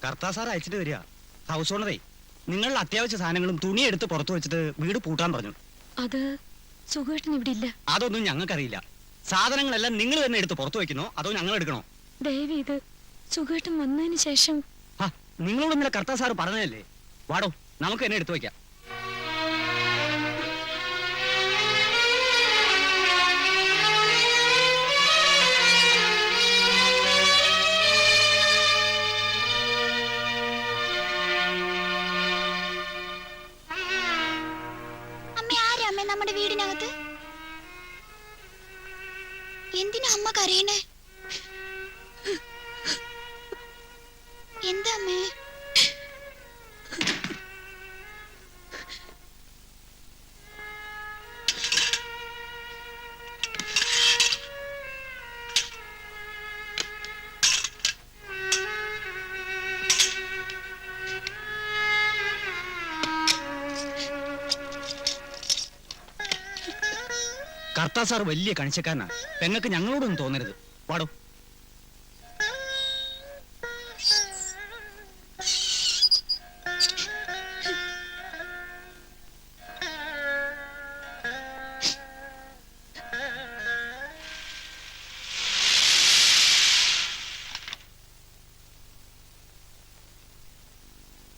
കർത്താ sir അയച്ചിട്ട് വരിക. House ഓണറേ നിങ്ങളുടെ അത്യാവശ്യ സാധനങ്ങളും തുണി എടുത്ത് പുറത്തു വെച്ചിട്ട് വീട് പൂട്ടാൻ പറഞ്ഞു. അത് സുഖേട്ടൻ ഇവിടെ ഇല്ല. അതൊന്നും ഞങ്ങൾക്കറിയില്ല. സാധനങ്ങളെല്ലാം നിങ്ങൾ തന്നെ എടുത്ത് പുറത്തു വെക്കണോ അതോ ഞങ്ങൾ എടുക്കണോ? ദയവ് ഇത് സുഖേട്ടൻ വന്നതിന് ശേഷം. നിങ്ങളോട് ഇന്നലെ കർത്താ സാർ പറഞ്ഞതല്ലേ. വാടോ നമുക്ക് തന്നെ എടുത്തു വെക്കാം. നമ്മുടെ വീടിനകത്ത് എന്തിനാ അമ്മ കരയണേ? എന്താ അമ്മേ? കർത്താ സാർ വലിയ കണിച്ചക്കാരനാണ്. പെങ്ങൾക്ക് ഞങ്ങളോടൊന്നും തോന്നരുത്. വാടോ.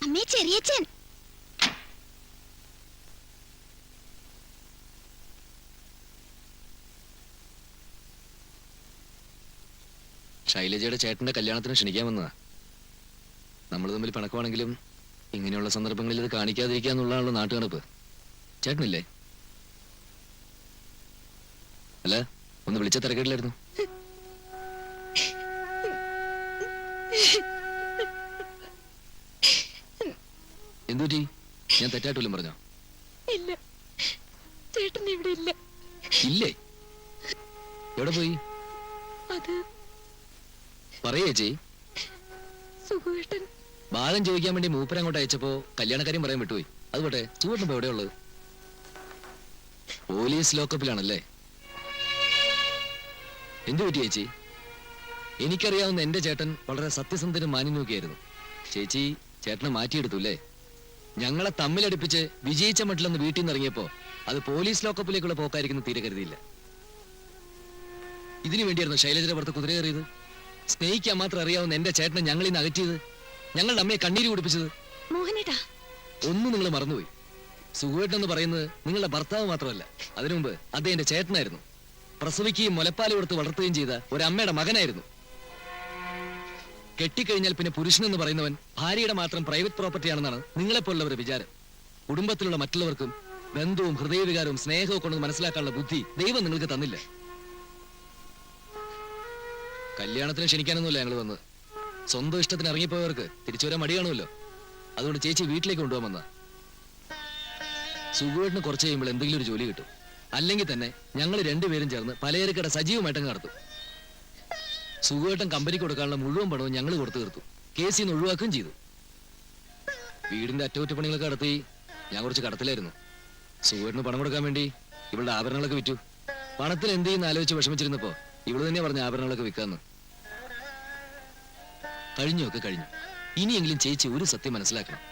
അമ്മേ, ചെറിയച്ഛൻ. ശൈലജയുടെ ചേട്ടന്റെ കല്യാണത്തിന് ക്ഷണിക്കാൻ വന്നതാ. നമ്മൾ തമ്മിൽ പിണക്കമാണെങ്കിലും ഇങ്ങനെയുള്ള സന്ദർഭങ്ങളിൽ ഇത് കാണിക്കാതിരിക്കുക എന്നുള്ളതാണല്ലോ നാട്ടുകണപ്പ്. ചേട്ടനില്ലേ? അല്ല, ഒന്ന് വിളിച്ച തിരക്കേടില്ലായിരുന്നു. എന്തുപറ്റി? ഞാൻ തെറ്റായിട്ടില്ല പറഞ്ഞോ? ഇല്ല, ചേട്ടൻ ഇവിടെ ഇല്ല. ഇല്ലേ? എവിടെ പോയി? അത് പറയേച്ചി. സുഖേട്ടൻ ഭാഗം ചോദിക്കാൻ വേണ്ടി മൂപ്പര അങ്ങോട്ട് അയച്ചപ്പോ കല്യാണക്കാര്യം പറയാൻ വിട്ടുപോയി. അതുപോട്ടെ, സുഖേട്ടൻ ഇപ്പൊ എവിടെയുള്ളത്? പോലീസ് ലോക്കപ്പിലാണല്ലേ? എന്തു പറ്റി ചേച്ചി? എനിക്കറിയാവുന്ന എന്റെ ചേട്ടൻ വളരെ സത്യസന്ധനും മാന്യനൊക്കെയായിരുന്നു. ചേച്ചി ചേട്ടനെ മാറ്റിയെടുത്തു അല്ലേ? ഞങ്ങളെ തമ്മിലടിപ്പിച്ച് വിജയിച്ച മട്ടിലൊന്ന് വീട്ടിൽ നിന്ന് ഇറങ്ങിയപ്പോ അത് പോലീസ് ലോക്കപ്പിലേക്കുള്ള പോക്കായിരിക്കുന്നു തീരെ കരുതിയില്ല. ഇതിനു വേണ്ടിയായിരുന്നു ശൈലജയുടെ പുറത്ത് കുതിര കയറിയത്. സ്നേഹിക്കാൻ മാത്രം അറിയാവുന്ന എന്റെ ചേട്ടനെ ഞങ്ങളിൽ നിന്ന് അകറ്റിയത്, ഞങ്ങളുടെ അമ്മയെ കണ്ണീര് കുടിപ്പിച്ചത്. മോഹനേട്ടാ, ഒന്നും നിങ്ങൾ മറന്നുപോയി. സുഖേട്ടൻ എന്ന് പറയുന്നത് നിങ്ങളുടെ ഭർത്താവ് മാത്രമല്ല, അതിനു മുമ്പ് അദ്ദേഹം എന്റെ ചേട്ടനായിരുന്നു. പ്രസവിക്കുകയും മുലപ്പാൽ കൊടുത്ത് വളർത്തുകയും ചെയ്ത ഒരമ്മയുടെ മകനായിരുന്നു. കെട്ടിക്കഴിഞ്ഞാൽ പിന്നെ പുരുഷനെന്ന് പറയുന്നവൻ ഭാര്യയുടെ മാത്രം പ്രൈവറ്റ് പ്രോപ്പർട്ടി ആണെന്നാണ് നിങ്ങളെപ്പോലുള്ളവരുടെ വിചാരം. കുടുംബത്തിലുള്ള മറ്റുള്ളവർക്കും ബന്ധവും ഹൃദയവികാരവും സ്നേഹവും കൊണ്ട് മനസ്സിലാക്കാനുള്ള ബുദ്ധി ദൈവം നിങ്ങൾക്ക് തന്നില്ല. കല്യാണത്തിന് ക്ഷണിക്കാനൊന്നുമില്ല ഞങ്ങൾ വന്നത്. സ്വന്തം ഇഷ്ടത്തിന് ഇറങ്ങിപ്പോയവർക്ക് തിരിച്ചു വരാൻ മടി കാണുമല്ലോ. അതുകൊണ്ട് ചേച്ചി വീട്ടിലേക്ക് കൊണ്ടുപോകാൻ വന്ന. സുഖേട്ടിന് കുറച്ച് കഴിയുമ്പോൾ എന്തെങ്കിലും ഒരു ജോലി കിട്ടും. അല്ലെങ്കിൽ തന്നെ ഞങ്ങൾ രണ്ടുപേരും ചേർന്ന് പലചരക്കട സജീവമായിട്ടങ്ങ് നടത്തും. സുഖേട്ടൻ കമ്പനിക്ക് കൊടുക്കാനുള്ള മുഴുവൻ പണവും ഞങ്ങൾ കൊടുത്തു തീർത്തു. കേസിൽ നിന്ന് ഒഴിവാക്കുകയും ചെയ്തു. വീടിന്റെ അറ്റകുറ്റപ്പണികളൊക്കെ നടത്തി ഞാൻ കുറച്ച് കടത്തിലായിരുന്നു. സുഖേട്ടിന് പണം കൊടുക്കാൻ വേണ്ടി ഇവളുടെ ആഭരണങ്ങളൊക്കെ വിറ്റു. പണത്തിന് എന്ത് ചെയ്യുന്ന ആലോചിച്ച് വിഷമിച്ചിരുന്നപ്പോ ഇവള് തന്നെ പറഞ്ഞ ആഭരണങ്ങളൊക്കെ വിൽക്കാന്ന്. കഴിഞ്ഞൊക്കെ കഴിഞ്ഞു. ഇനിയെങ്കിലും ചേച്ചി ഒരു സത്യം മനസ്സിലാക്കണം.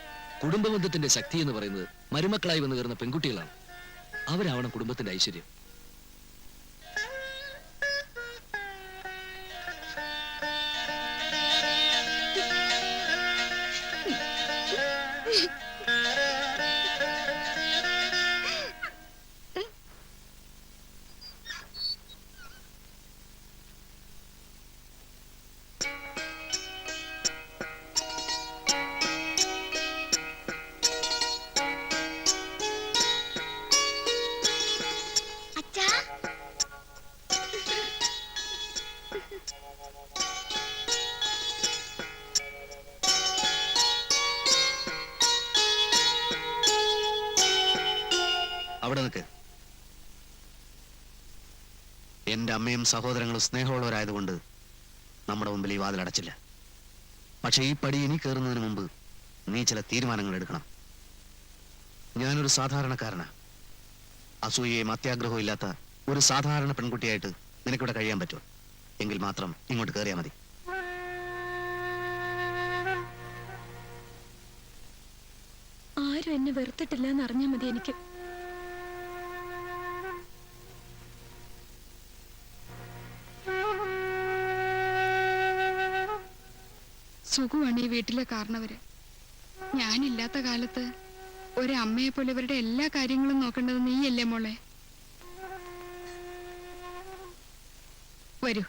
കുടുംബബന്ധത്തിന്റെ ശക്തി എന്ന് പറയുന്നത് മരുമക്കളായി വന്നു കയറുന്ന പെൺകുട്ടികളാണ്. അവരാവണം കുടുംബത്തിന്റെ ഐശ്വര്യം. അവിടെ നിൽക്ക്. എന്റെ അമ്മയും സഹോദരങ്ങളും സ്നേഹമുള്ളവരായതുകൊണ്ട് നമ്മുടെ മുമ്പിൽ ഈ വാതിൽ അടച്ചില്ല. പക്ഷെ ഈ പടി ഇനി കയറുന്നതിന് മുമ്പ് നീ ചില തീരുമാനങ്ങൾ എടുക്കണം. ഞാനൊരു സാധാരണക്കാരനാ. അസൂയയും അത്യാഗ്രഹവും ഇല്ലാത്ത ഒരു സാധാരണ പെൺകുട്ടിയായിട്ട് നിനക്കിവിടെ കഴിയാൻ പറ്റുമോ? എങ്കിൽ മാത്രം ഇങ്ങോട്ട് കയറിയാൽ മതി. ആരും എന്നെ വെറുത്തിട്ടില്ല എന്ന് അറിഞ്ഞാൽ മതി എനിക്ക്. സുഖമാണ് ഈ വീട്ടിലെ കാരണവര്. ഞാനില്ലാത്ത കാലത്ത് ഒരമ്മയെ പോലെ ഇവരുടെ എല്ലാ കാര്യങ്ങളും നോക്കേണ്ടത് നീയല്ലേ മോളെ? വരൂ.